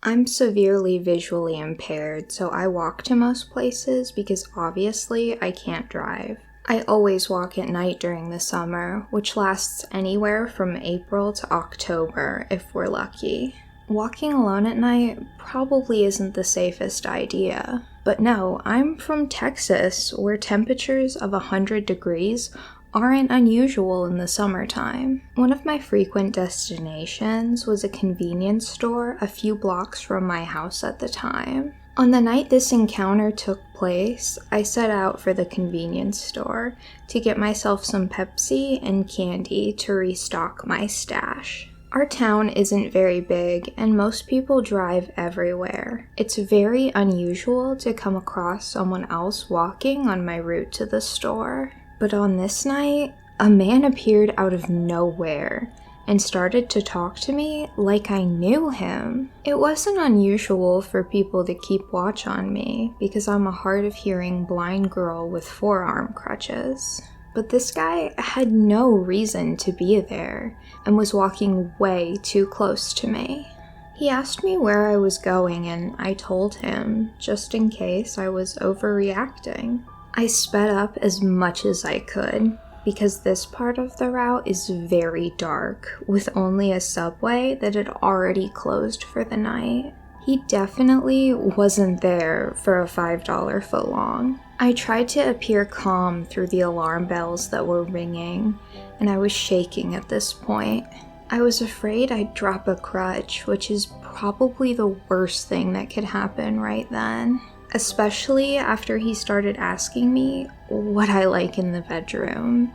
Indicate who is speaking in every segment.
Speaker 1: I'm severely visually impaired, so I walk to most places because obviously I can't drive. I always walk at night during the summer, which lasts anywhere from April to October if we're lucky. Walking alone at night probably isn't the safest idea. But no, I'm from Texas, where temperatures of 100 degrees aren't unusual in the summertime. One of my frequent destinations was a convenience store a few blocks from my house at the time. On the night this encounter took place, I set out for the convenience store to get myself some Pepsi and candy to restock my stash. Our town isn't very big, and most people drive everywhere. It's very unusual to come across someone else walking on my route to the store. But on this night, a man appeared out of nowhere and started to talk to me like I knew him. It wasn't unusual for people to keep watch on me because I'm a hard-of-hearing blind girl with forearm crutches. But this guy had no reason to be there and was walking way too close to me. He asked me where I was going and I told him, just in case I was overreacting. I sped up as much as I could because this part of the route is very dark with only a subway that had already closed for the night. He definitely wasn't there for a $5 footlong. I tried to appear calm through the alarm bells that were ringing, and I was shaking at this point. I was afraid I'd drop a crutch, which is probably the worst thing that could happen right then. Especially after he started asking me what I like in the bedroom.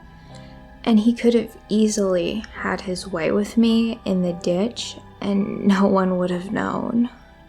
Speaker 1: And he could have easily had his way with me in the ditch, and no one would have known.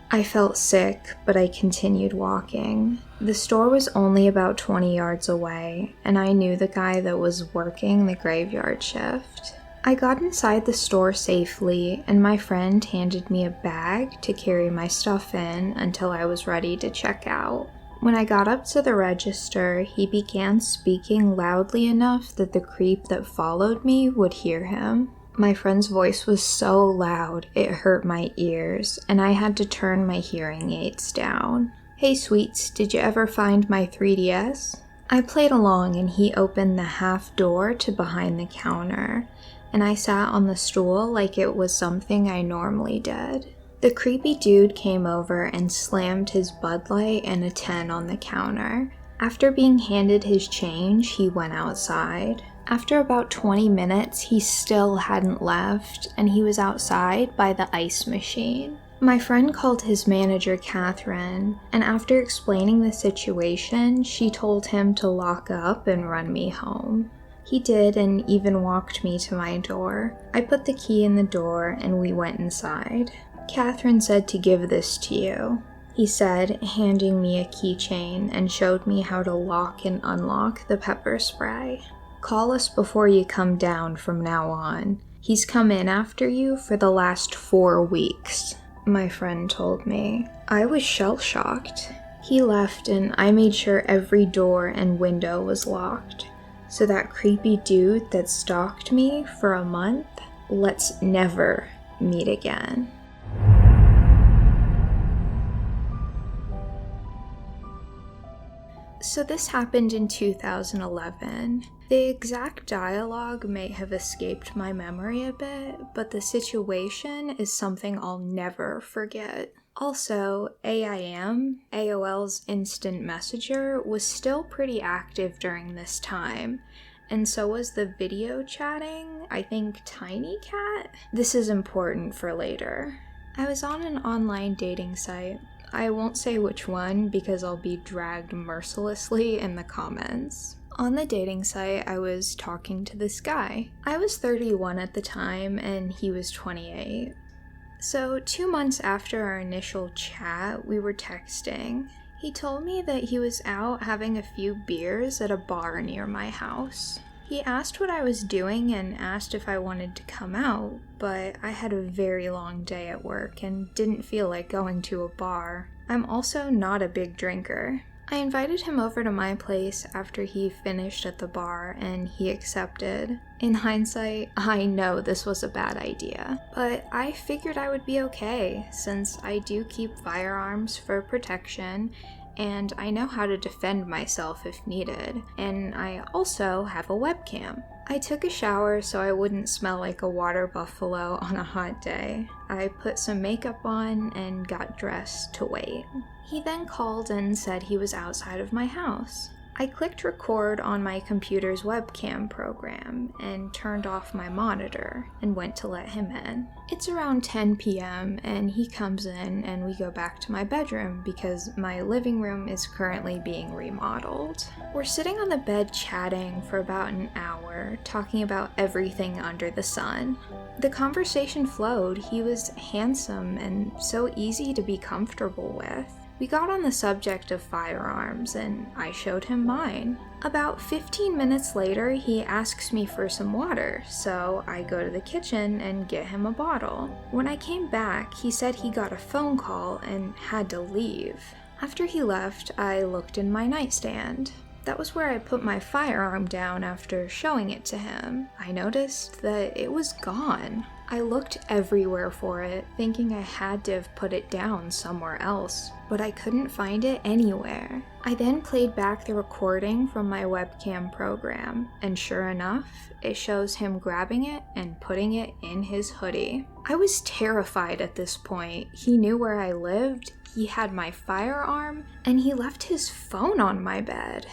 Speaker 1: I felt sick, but I continued walking. The store was only about 20 yards away, and I knew the guy that was working the graveyard shift. I got inside the store safely, and my friend handed me a bag to carry my stuff in until I was ready to check out. When I got up to the register, he began speaking loudly enough that the creep that followed me would hear him. My friend's voice was so loud, it hurt my ears, and I had to turn my hearing aids down. "Hey sweets, did you ever find my 3DS?" I played along and he opened the half door to behind the counter, and I sat on the stool like it was something I normally did. The creepy dude came over and slammed his Bud Light and a 10 on the counter. After being handed his change, he went outside. After about 20 minutes, he still hadn't left, and he was outside by the ice machine. My friend called his manager, Catherine, and after explaining the situation, she told him to lock up and run me home. He did and even walked me to my door. I put the key in the door and we went inside. Catherine said to give this to you, he said, handing me a keychain and showed me how to lock and unlock the pepper spray. Call us before you come down from now on. He's come in after you for the last 4 weeks, my friend told me. I was shell-shocked. He left and I made sure every door and window was locked. So that creepy dude that stalked me for a month, let's never meet again. So this happened in 2011. The exact dialogue may have escaped my memory a bit, but the situation is something I'll never forget. Also, AIM, AOL's instant messenger, was still pretty active during this time, and so was the video chatting, I think Tiny Cat? This is important for later. I was on an online dating site. I won't say which one because I'll be dragged mercilessly in the comments. On the dating site, I was talking to this guy. I was 31 at the time and he was 28. So 2 months after our initial chat, we were texting. He told me that he was out having a few beers at a bar near my house. He asked what I was doing and asked if I wanted to come out, but I had a very long day at work and didn't feel like going to a bar. I'm also not a big drinker. I invited him over to my place after he finished at the bar, and he accepted. In hindsight, I know this was a bad idea, but I figured I would be okay since I do keep firearms for protection, and I know how to defend myself if needed, and I also have a webcam. I took a shower so I wouldn't smell like a water buffalo on a hot day. I put some makeup on and got dressed to wait. He then called and said he was outside of my house. I clicked record on my computer's webcam program and turned off my monitor and went to let him in. It's around 10 p.m. and he comes in and we go back to my bedroom because my living room is currently being remodeled. We're sitting on the bed chatting for about an hour, talking about everything under the sun. The conversation flowed. He was handsome and so easy to be comfortable with. We got on the subject of firearms, and I showed him mine. About 15 minutes later, he asks me for some water, so I go to the kitchen and get him a bottle. When I came back, he said he got a phone call and had to leave. After he left, I looked in my nightstand. That was where I put my firearm down after showing it to him. I noticed that it was gone. I looked everywhere for it, thinking I had to have put it down somewhere else, but I couldn't find it anywhere. I then played back the recording from my webcam program, and sure enough, it shows him grabbing it and putting it in his hoodie. I was terrified at this point. He knew where I lived, he had my firearm, and he left his phone on my bed.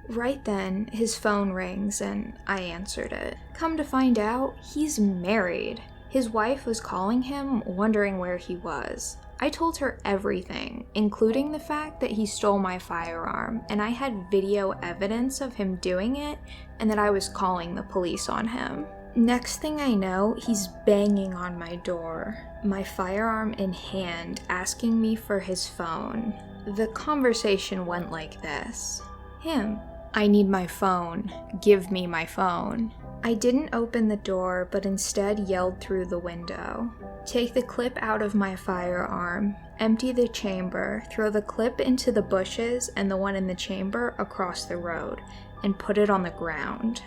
Speaker 1: Right then, his phone rings and I answered it. Come to find out, he's married. His wife was calling him, wondering where he was. I told her everything, including the fact that he stole my firearm, and I had video evidence of him doing it, and that I was calling the police on him. Next thing I know, he's banging on my door, my firearm in hand, asking me for his phone. The conversation went like this. Him. I need my phone. Give me my phone. I didn't open the door, but instead yelled through the window. Take the clip out of my firearm, empty the chamber, throw the clip into the bushes and the one in the chamber across the road, and put it on the ground.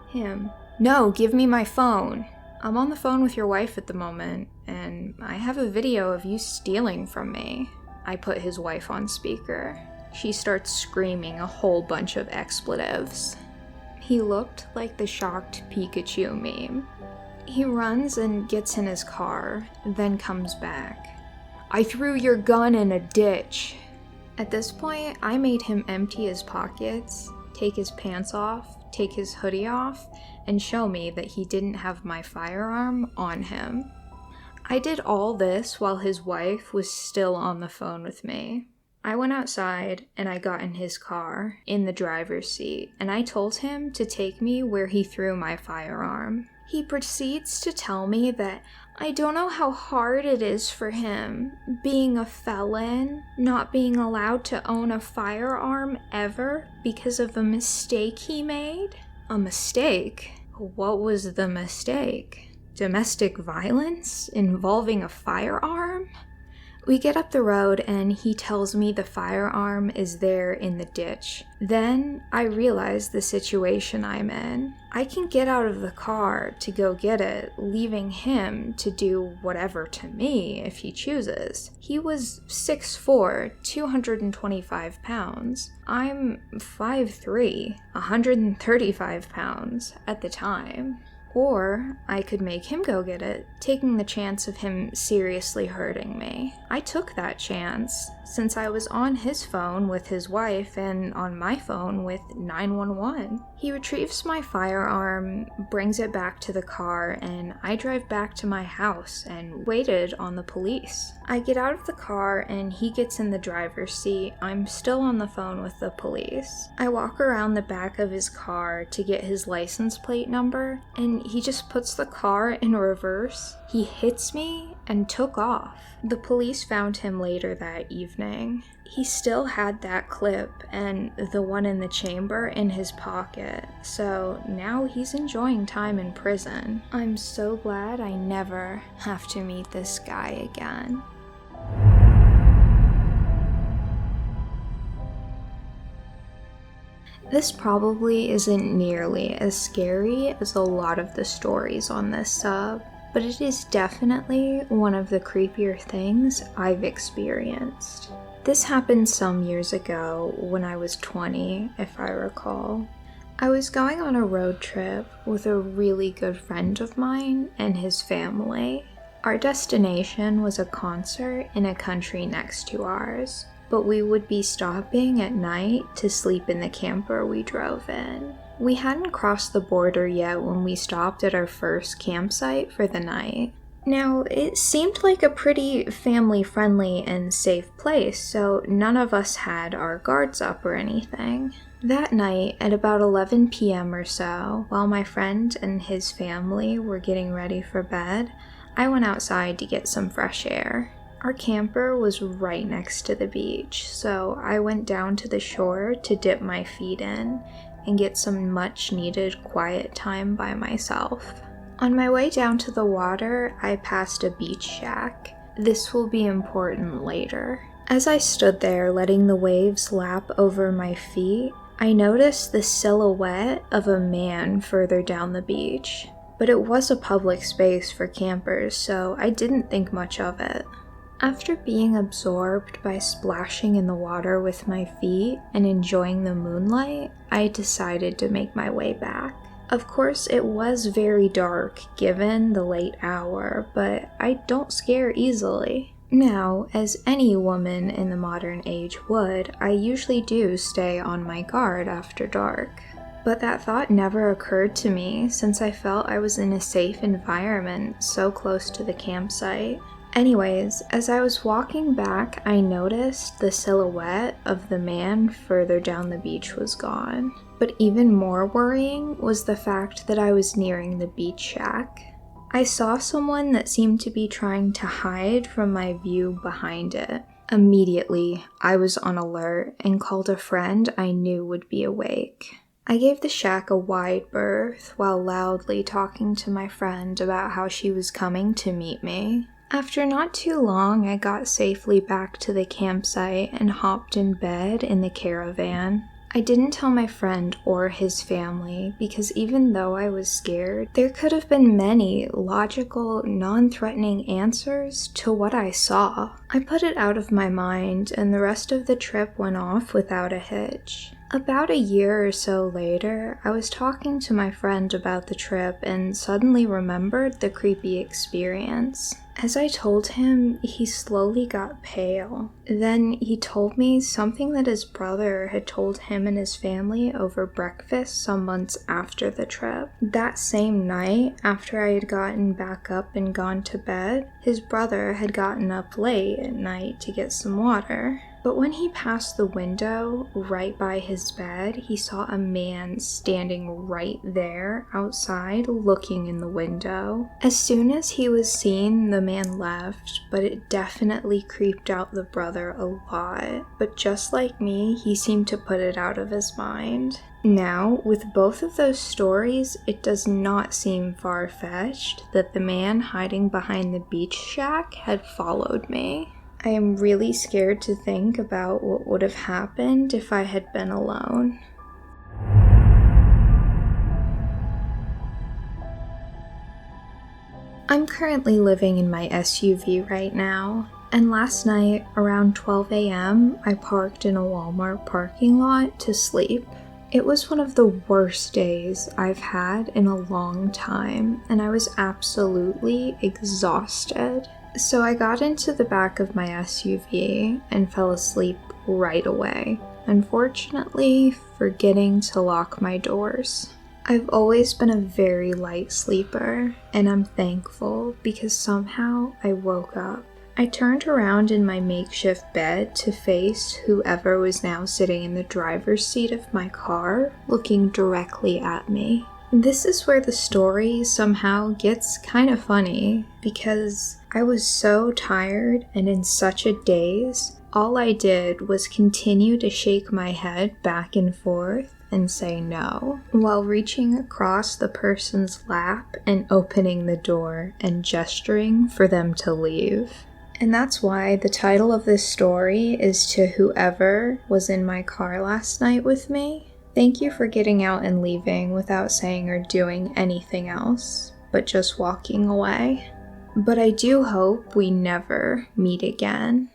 Speaker 1: Him. No, give me my phone. I'm on the phone with your wife at the moment, and I have a video of you stealing from me. I put his wife on speaker. She starts screaming a whole bunch of expletives. He looked like the shocked Pikachu meme. He runs and gets in his car, then comes back. I threw your gun in a ditch. At this point, I made him empty his pockets, take his pants off, take his hoodie off, and show me that he didn't have my firearm on him. I did all this while his wife was still on the phone with me. I went outside and I got in his car, in the driver's seat, and I told him to take me where he threw my firearm. He proceeds to tell me that I don't know how hard it is for him, being a felon, not being allowed to own a firearm ever because of a mistake he made. A mistake? What was the mistake? Domestic violence involving a firearm? We get up the road and he tells me the firearm is there in the ditch. Then I realize the situation I'm in. I can get out of the car to go get it, leaving him to do whatever to me if he chooses. He was 6'4", 225 pounds. I'm 5'3", 135 pounds at the time. Or I could make him go get it, taking the chance of him seriously hurting me. I took that chance, since I was on his phone with his wife and on my phone with 911. He retrieves my firearm, brings it back to the car, and I drive back to my house and waited on the police. I get out of the car and he gets in the driver's seat. I'm still on the phone with the police. I walk around the back of his car to get his license plate number, and he just puts the car in reverse. He hits me and took off. The police found him later that evening. He still had that clip and the one in the chamber in his pocket, so now he's enjoying time in prison. I'm so glad I never have to meet this guy again. This probably isn't nearly as scary as a lot of the stories on this sub, but it is definitely one of the creepier things I've experienced. This happened some years ago when I was 20, if I recall. I was going on a road trip with a really good friend of mine and his family. Our destination was a concert in a country next to ours, but we would be stopping at night to sleep in the camper we drove in. We hadn't crossed the border yet when we stopped at our first campsite for the night. Now, it seemed like a pretty family-friendly and safe place, so none of us had our guards up or anything. That night, at about 11 p.m. or so, while my friend and his family were getting ready for bed, I went outside to get some fresh air. Our camper was right next to the beach, so I went down to the shore to dip my feet in and get some much-needed quiet time by myself. On my way down to the water, I passed a beach shack. This will be important later. As I stood there letting the waves lap over my feet, I noticed the silhouette of a man further down the beach. But it was a public space for campers, so I didn't think much of it. After being absorbed by splashing in the water with my feet and enjoying the moonlight, I decided to make my way back. Of course, it was very dark given the late hour, but I don't scare easily. Now, as any woman in the modern age would, I usually do stay on my guard after dark. But that thought never occurred to me since I felt I was in a safe environment so close to the campsite. Anyways, as I was walking back, I noticed the silhouette of the man further down the beach was gone. But even more worrying was the fact that I was nearing the beach shack. I saw someone that seemed to be trying to hide from my view behind it. Immediately, I was on alert and called a friend I knew would be awake. I gave the shack a wide berth while loudly talking to my friend about how she was coming to meet me. After not too long, I got safely back to the campsite and hopped in bed in the caravan. I didn't tell my friend or his family because even though I was scared, there could have been many logical, non-threatening answers to what I saw. I put it out of my mind and the rest of the trip went off without a hitch. About a year or so later, I was talking to my friend about the trip and suddenly remembered the creepy experience. As I told him, he slowly got pale. Then he told me something that his brother had told him and his family over breakfast some months after the trip. That same night, after I had gotten back up and gone to bed, his brother had gotten up late at night to get some water. But when he passed the window right by his bed, he saw a man standing right there outside looking in the window. As soon as he was seen, the man left, but it definitely creeped out the brother a lot. But just like me, he seemed to put it out of his mind. Now, with both of those stories, it does not seem far-fetched that the man hiding behind the beach shack had followed me. I am really scared to think about what would have happened if I had been alone. I'm currently living in my SUV right now, and last night, around 12 a.m., I parked in a Walmart parking lot to sleep. It was one of the worst days I've had in a long time, and I was absolutely exhausted. So I got into the back of my SUV and fell asleep right away, unfortunately forgetting to lock my doors. I've always been a very light sleeper, and I'm thankful because somehow I woke up. I turned around in my makeshift bed to face whoever was now sitting in the driver's seat of my car, looking directly at me. This is where the story somehow gets kind of funny, because I was so tired and in such a daze, all I did was continue to shake my head back and forth and say no, while reaching across the person's lap and opening the door and gesturing for them to leave. And that's why the title of this story is to whoever was in my car last night with me. Thank you for getting out and leaving without saying or doing anything else, but just walking away. But I do hope we never meet again.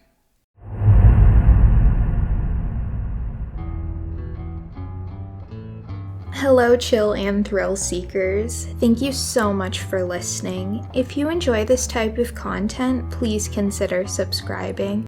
Speaker 1: Hello, chill and thrill seekers. Thank you so much for listening. If you enjoy this type of content, please consider subscribing.